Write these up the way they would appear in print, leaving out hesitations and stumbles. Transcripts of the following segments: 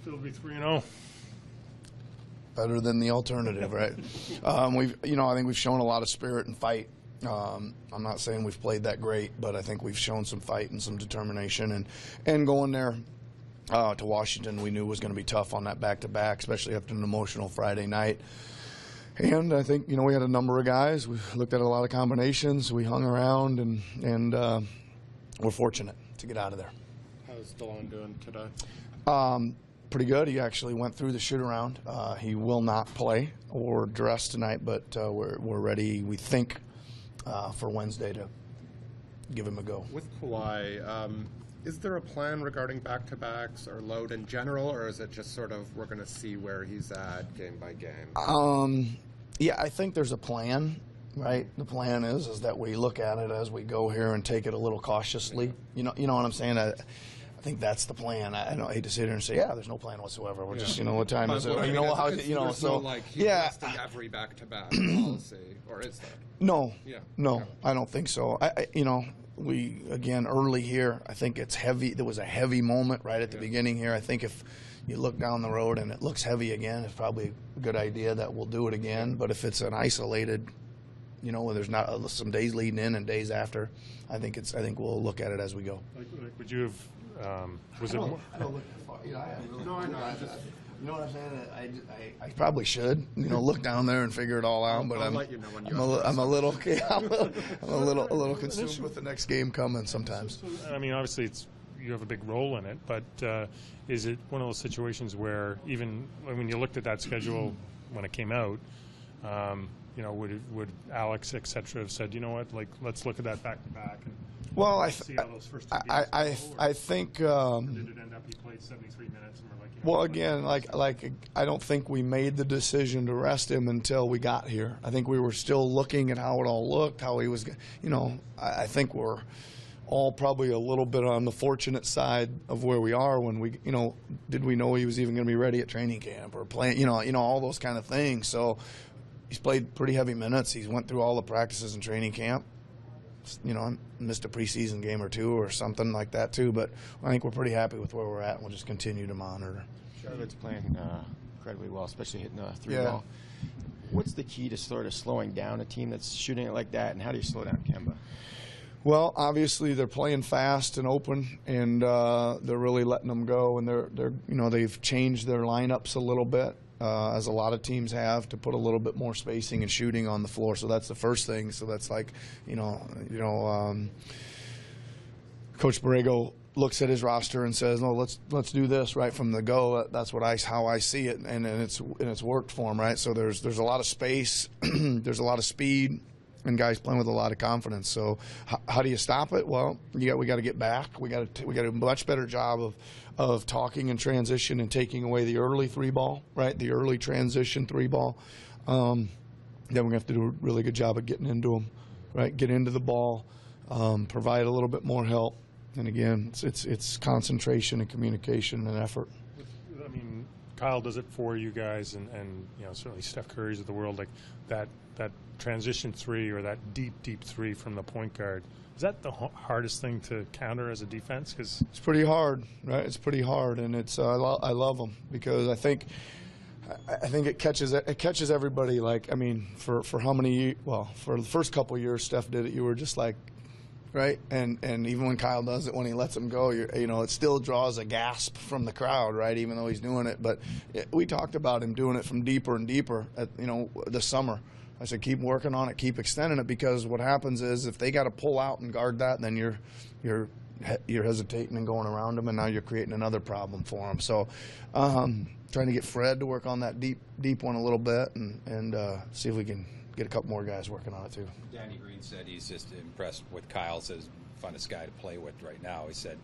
Still be 3-0. Better than the alternative, right? I think we've shown a lot of spirit and fight. I'm not saying we've played that great, but I think we've shown some fight and some determination. And going there to Washington, we knew was going to be tough on that back-to-back, especially after an emotional Friday night. And I think, we had a number of guys. We looked at a lot of combinations. We hung around, and we're fortunate to get out of there. How's DeLon doing today? Pretty good. He actually went through the shoot-around. He will not play or dress tonight, but we're ready, we think, for Wednesday to give him a go. With Kawhi, is there a plan regarding back-to-backs or load in general, or is it just sort of we're going to see where he's at game by game? Yeah, I think there's a plan, right? The plan is that we look at it as we go here and take it a little cautiously. You know what I'm saying? I think that's the plan. I don't hate to sit here and say, there's no plan whatsoever. We're just, what time is it? There's no listing every back-to-back policy, or is there? No, I don't think so. We, again, early here, I think it's heavy. There was a heavy moment right at the beginning here. I think if you look down the road and it looks heavy again, it's probably a good idea that we'll do it again. But if it's an isolated, where there's not some days leading in and days after, I think we'll look at it as we go. Like would you have? Was it more? I don't look that far. I know. You know what I'm saying? I probably should, look down there and figure it all out. But I'm a little consumed with the next game coming sometimes. So, I mean, obviously you have a big role in it, but is it one of those situations where even when you looked at that schedule when it came out, would Alex, et cetera, have said, let's look at that back to back and see how those first two games I think. Did it end up he played 73 minutes and we're like? Well, again, I don't think we made the decision to rest him until we got here. I think we were still looking at how it all looked, how he was. I think we're all probably a little bit on the fortunate side of where we are when we, did we know he was even going to be ready at training camp or playing, all those kind of things. So he's played pretty heavy minutes. He's went through all the practices in training camp. Missed a preseason game or two or something like that too, but I think we're pretty happy with where we're at, and we'll just continue to monitor. Charlotte's playing incredibly well, especially hitting a three-ball. What's the key to sort of slowing down a team that's shooting it like that, and how do you slow down Kemba? Well, obviously they're playing fast and open, and they're really letting them go, and they've changed their lineups a little bit. As a lot of teams have, to put a little bit more spacing and shooting on the floor. So that's the first thing. So that's like, Coach Borrego looks at his roster and says, "No, let's do this right from the go." That's how I see it, and it's worked for him, right? So there's a lot of space, there's a lot of speed, and guys playing with a lot of confidence. So how do you stop it? Well, we got to get back. We got to do a much better job of talking and transition and taking away the early three ball, right? The early transition three ball. Then we're going to have to do a really good job of getting into them, right? Get into the ball, provide a little bit more help. And again, it's concentration and communication and effort. I mean, Kyle does it for you guys, and certainly Steph Curry's of the world, like that transition three or that deep three from the point guard. Is that the hardest thing to counter as a defense? Because it's pretty hard, right? It's pretty hard, and I love them because I think it catches everybody. Like, I mean, for how many? Well, for the first couple of years, Steph did it. You were just like, right? And even when Kyle does it, when he lets him go, it still draws a gasp from the crowd, right? Even though he's doing it, but we talked about him doing it from deeper and deeper this summer. I said, keep working on it, keep extending it, because what happens is if they got to pull out and guard that, then you're hesitating and going around them, and now you're creating another problem for them. So trying to get Fred to work on that deep one a little bit, and see if we can get a couple more guys working on it too. Danny Green said he's just impressed with Kyle. Says funnest guy to play with right now. He said,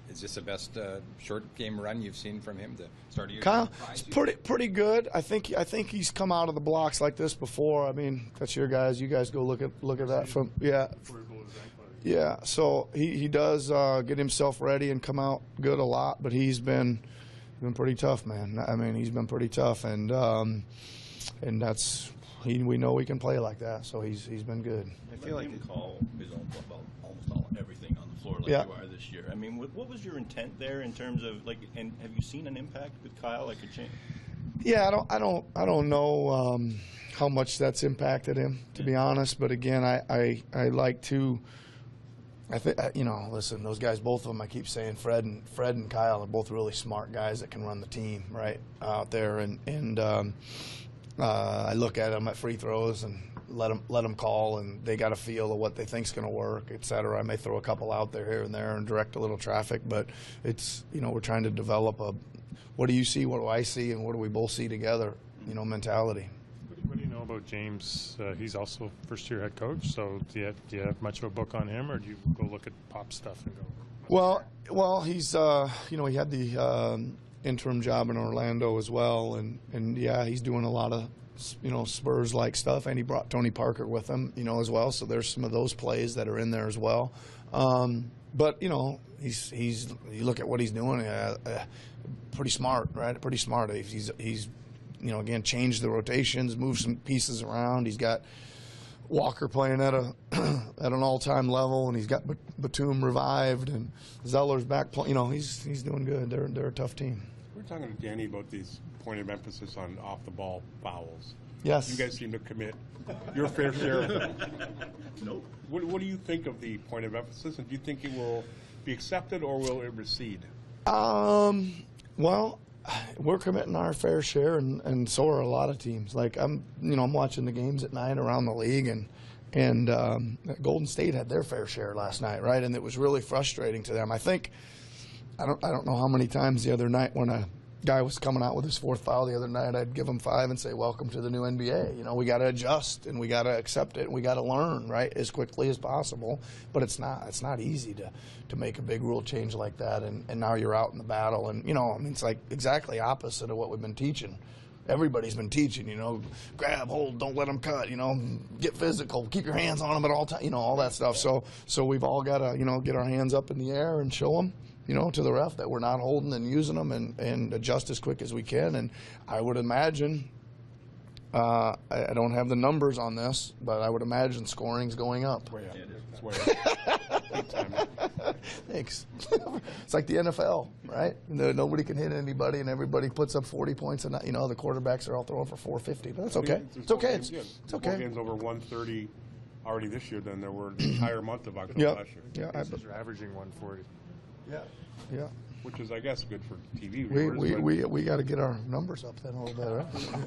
is this the best short game run you've seen from him to start of your Kyle? It's pretty good. I think he's come out of the blocks like this before. I mean, that's your guys. You guys go look at that from yeah. So he does get himself ready and come out good a lot, but he's been pretty tough, man. I mean, he's been pretty tough, and that's we know he can play like that. So he's been good. I feel like call his own about almost everything on the floor like Yeah. you are this year. I mean, what was your intent there in terms of like, and have you seen an impact with Kyle, like a change? Yeah, I don't know how much that's impacted him, to be honest. But again, I like to. I think listen, those guys, both of them. I keep saying Fred and Kyle are both really smart guys that can run the team right out there, and I look at them at free throws and let them call, and they got a feel of what they think's going to work, et cetera. I may throw a couple out there here and there and direct a little traffic, but it's we're trying to develop a what do you see, what do I see, and what do we both see together, mentality. What do you know about James? He's also first-year head coach, so do you have much of a book on him, or do you go look at pop stuff and go? Well, he's he had the interim job in Orlando as well, and yeah, he's doing a lot of Spurs-like stuff, and he brought Tony Parker with him, as well. So there's some of those plays that are in there as well. But he's you look at what he's doing, pretty smart, right? Pretty smart. He's again changed the rotations, moved some pieces around. He's got Walker playing at an all-time level, and he's got Batum revived, and Zeller's back playing. He's doing good. They're a tough team. We're talking to Danny about these point of emphasis on off-the-ball fouls. Yes. You guys seem to commit your fair share of them. Nope. What do you think of the point of emphasis, and do you think it will be accepted or will it recede? Well, we're committing our fair share, and so are a lot of teams. Like I'm watching the games at night around the league, and Golden State had their fair share last night, right? And it was really frustrating to them. I think I don't know how many times the other night when a guy was coming out with his fourth foul the other night, I'd give him 5 and say, "Welcome to the new NBA." We got to adjust and we got to accept it and we got to learn right as quickly as possible. But it's not easy to make a big rule change like that. And now you're out in the battle, and it's like exactly opposite of what we've been teaching. Everybody's been teaching, grab, hold, don't let them cut, get physical, keep your hands on them at all times, all that stuff. So we've all got to, get our hands up in the air and show them, to the ref that we're not holding and using them and adjust as quick as we can. And I would imagine, I don't have the numbers on this, but I would imagine scoring's going up. Way up. It's way up. Big time. Thanks. It's like the NFL, right? Nobody can hit anybody, and everybody puts up 40 points, and the quarterbacks are all throwing for 450. But that's okay. It's okay. It's okay. More games over 130 already this year than there were the entire month of October last year. Yeah, You're averaging 140. yeah. Which is, I guess, good for TV We viewers. we got to get our numbers up then a little bit, right?